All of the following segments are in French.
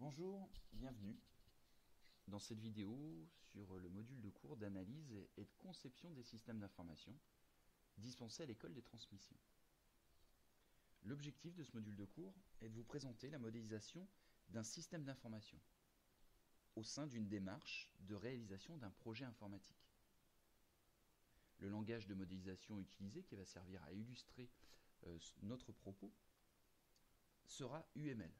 Bonjour, bienvenue dans cette vidéo sur le module de cours d'analyse et de conception des systèmes d'information dispensé à l'école des transmissions. L'objectif de ce module de cours est de vous présenter la modélisation d'un système d'information au sein d'une démarche de réalisation d'un projet informatique. Le langage de modélisation utilisé, qui va servir à illustrer notre propos, sera UML.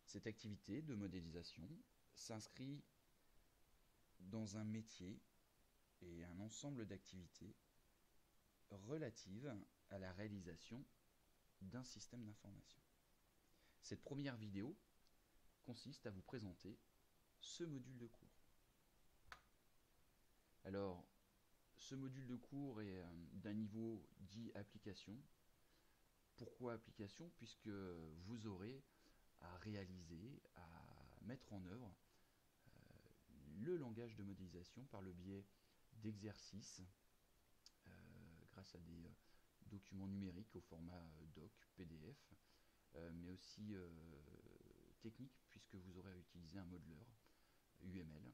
Cette activité de modélisation s'inscrit dans un métier et un ensemble d'activités relatives à la réalisation d'un système d'information. Cette première vidéo consiste à vous présenter ce module de cours. Alors, ce module de cours est d'un niveau dit application. Pourquoi application? Puisque vous aurez à réaliser, à mettre en œuvre le langage de modélisation par le biais d'exercices grâce à des documents numériques au format doc, PDF, mais aussi technique puisque vous aurez à utiliser un modeleur UML,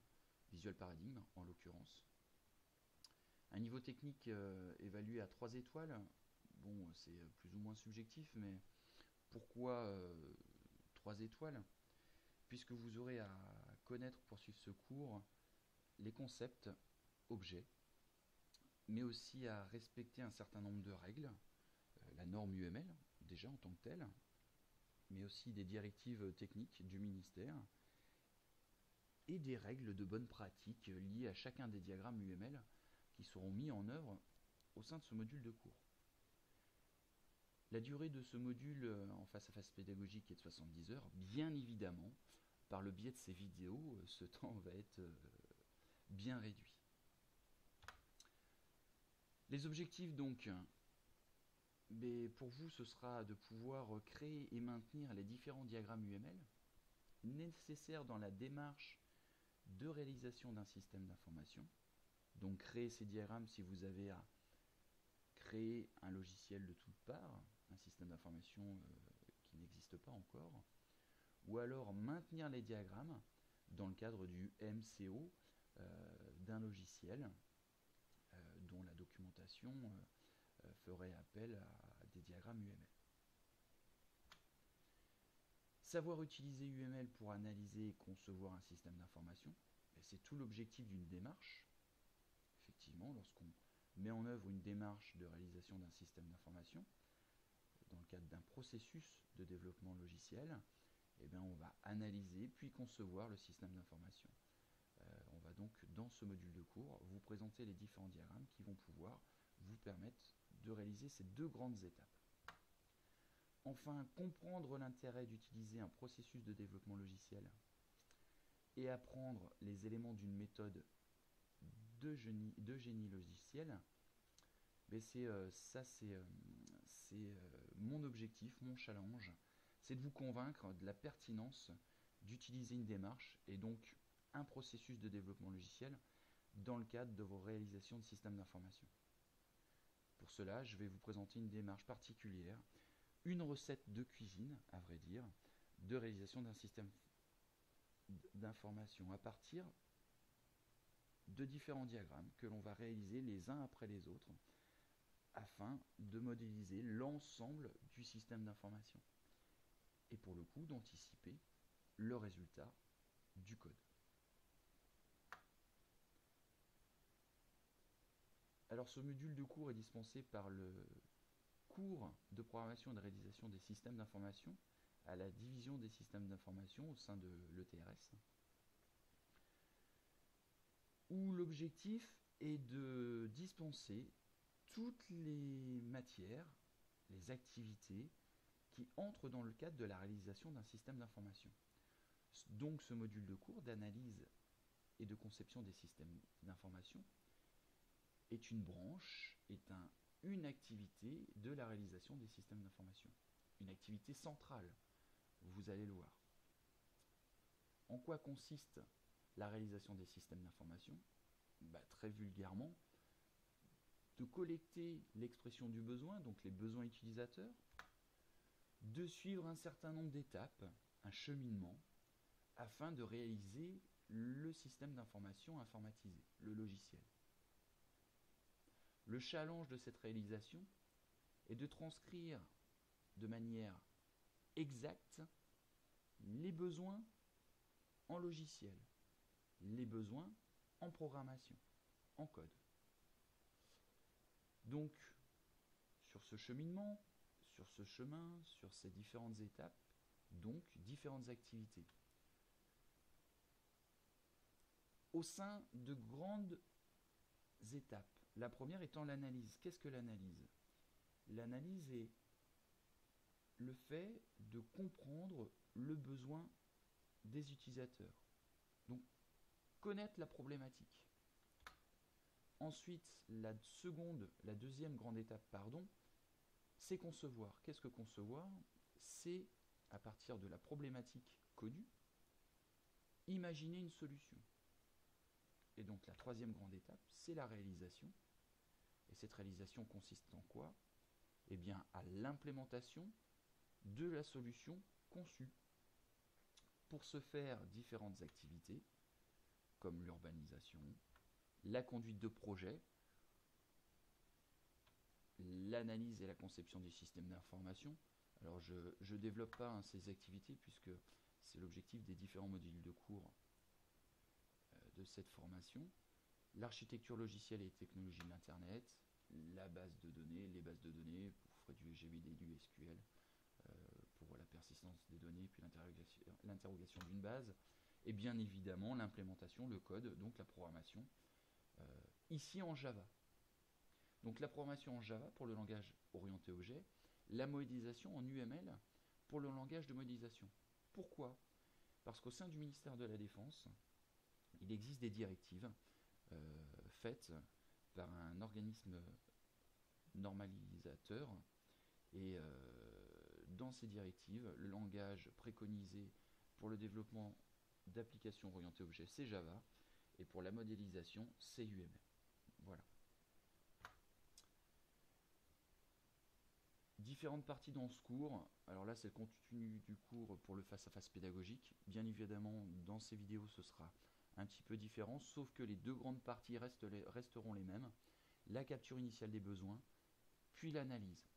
Visual Paradigm en l'occurrence. Un niveau technique évalué à 3 étoiles, bon c'est plus ou moins subjectif, mais pourquoi 3 étoiles? Puisque vous aurez à connaître pour suivre ce cours les concepts objets, mais aussi à respecter un certain nombre de règles, la norme UML déjà en tant que telle, mais aussi des directives techniques du ministère et des règles de bonne pratique liées à chacun des diagrammes UML qui seront mis en œuvre au sein de ce module de cours. La durée de ce module en face-à-face pédagogique est de 70 heures. Bien évidemment, par le biais de ces vidéos, ce temps va être bien réduit. Les objectifs donc, pour vous ce sera de pouvoir créer et maintenir les différents diagrammes UML nécessaires dans la démarche de réalisation d'un système d'information. Donc créer ces diagrammes si vous avez à créer un logiciel de toutes parts, un système d'information qui n'existe pas encore, ou alors maintenir les diagrammes dans le cadre du MCO d'un logiciel dont la documentation ferait appel à des diagrammes UML. Savoir utiliser UML pour analyser et concevoir un système d'information, c'est tout l'objectif d'une démarche. Effectivement, lorsqu'on met en œuvre une démarche de réalisation d'un système d'information, dans le cadre d'un processus de développement logiciel, on va analyser puis concevoir le système d'information. On va donc, dans ce module de cours, vous présenter les différents diagrammes qui vont pouvoir vous permettre de réaliser ces deux grandes étapes. Enfin, comprendre l'intérêt d'utiliser un processus de développement logiciel et apprendre les éléments d'une méthode de génie logiciel, c'est mon objectif, mon challenge, c'est de vous convaincre de la pertinence d'utiliser une démarche et donc un processus de développement logiciel dans le cadre de vos réalisations de systèmes d'information. Pour cela, je vais vous présenter une démarche particulière, une recette de cuisine, à vrai dire, de réalisation d'un système d'information à partir de différents diagrammes que l'on va réaliser les uns après les autres afin de modéliser l'ensemble du système d'information et pour le coup d'anticiper le résultat du code. Alors ce module de cours est dispensé par le cours de programmation et de réalisation des systèmes d'information à la division des systèmes d'information au sein de l'ETRS, où l'objectif est de dispenser toutes les matières, les activités qui entrent dans le cadre de la réalisation d'un système d'information. Donc ce module de cours d'analyse et de conception des systèmes d'information est une branche, une activité de la réalisation des systèmes d'information. Une activité centrale, vous allez le voir. En quoi consiste la réalisation des systèmes d'information? Très vulgairement, de collecter l'expression du besoin, donc les besoins utilisateurs, de suivre un certain nombre d'étapes, un cheminement, afin de réaliser le système d'information informatisé, le logiciel. Le challenge de cette réalisation est de transcrire de manière exacte les besoins en logiciel, les besoins en programmation, en code. Donc, sur ce cheminement, sur ce chemin, sur ces différentes étapes, donc différentes activités. Au sein de grandes étapes, la première étant l'analyse. Qu'est-ce que l'analyse? L'analyse est le fait de comprendre le besoin des utilisateurs. Donc, connaître la problématique. Ensuite, la deuxième grande étape, c'est concevoir. Qu'est-ce que concevoir? C'est, à partir de la problématique connue, imaginer une solution. Et donc la troisième grande étape, c'est la réalisation. Et cette réalisation consiste en quoi? Eh bien, à l'implémentation de la solution conçue. Pour ce faire, différentes activités, comme l'urbanisation, la conduite de projet, l'analyse et la conception des systèmes d'information. Alors je ne développe pas ces activités puisque c'est l'objectif des différents modules de cours de cette formation. L'architecture logicielle et les technologies de l'Internet, la base de données, les bases de données, vous ferez du GVD, du SQL pour la persistance des données, puis l'interrogation d'une base, et bien évidemment l'implémentation, le code, donc la programmation, ici en Java. Donc la programmation en Java pour le langage orienté objet, la modélisation en UML pour le langage de modélisation. Pourquoi? Parce qu'au sein du ministère de la Défense, il existe des directives faites par un organisme normalisateur et dans ces directives, le langage préconisé pour le développement d'applications orientées objets, c'est Java, et pour la modélisation, c'est UML. Voilà. Différentes parties dans ce cours. Alors là, c'est le contenu du cours pour le face-à-face pédagogique. Bien évidemment, dans ces vidéos, ce sera un petit peu différent, sauf que les deux grandes parties resteront les mêmes. La capture initiale des besoins, puis l'analyse.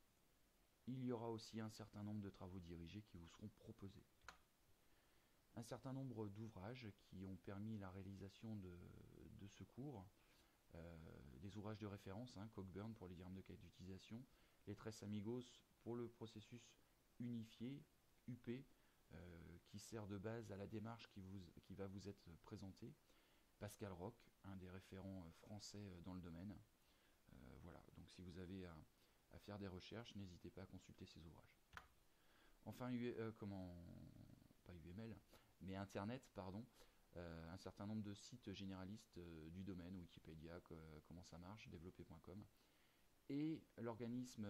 Il y aura aussi un certain nombre de travaux dirigés qui vous seront proposés. Un certain nombre d'ouvrages qui ont permis la réalisation de ce cours. Des ouvrages de référence, Cockburn pour les diagrammes de cas d'utilisation, les Tres Amigos pour le processus unifié, UP, qui sert de base à la démarche qui va vous être présentée. Pascal Roch, un des référents français dans le domaine. Voilà, donc si vous avez à faire des recherches, n'hésitez pas à consulter ces ouvrages. Enfin, pas UML, mais Internet, pardon, un certain nombre de sites généralistes du domaine, Wikipédia, comment ça marche, développé.com, et l'organisme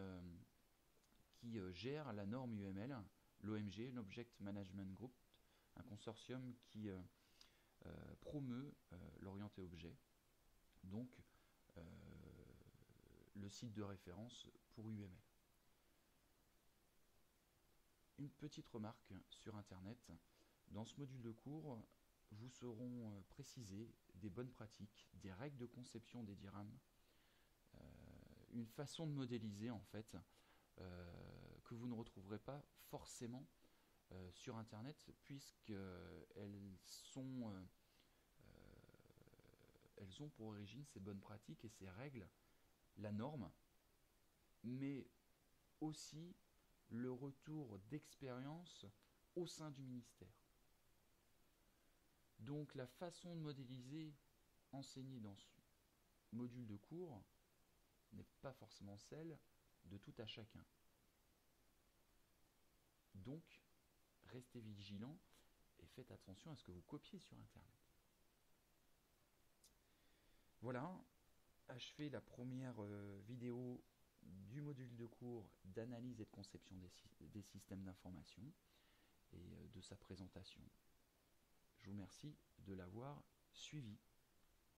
qui gère la norme UML, l'OMG, l'Object Management Group, un consortium qui promeut l'orienté objet, donc le site de référence pour UML. Une petite remarque sur Internet. Dans ce module de cours, vous seront précisées des bonnes pratiques, des règles de conception des diagrammes, une façon de modéliser en fait, que vous ne retrouverez pas forcément sur Internet, puisqu'elles ont pour origine ces bonnes pratiques et ces règles, la norme, mais aussi le retour d'expérience au sein du ministère. Donc la façon de modéliser enseignée dans ce module de cours n'est pas forcément celle de tout à chacun. Donc, restez vigilants et faites attention à ce que vous copiez sur Internet. Voilà, achevé la première vidéo du module de cours d'analyse et de conception des systèmes d'information et de sa présentation. Je vous remercie de l'avoir suivi.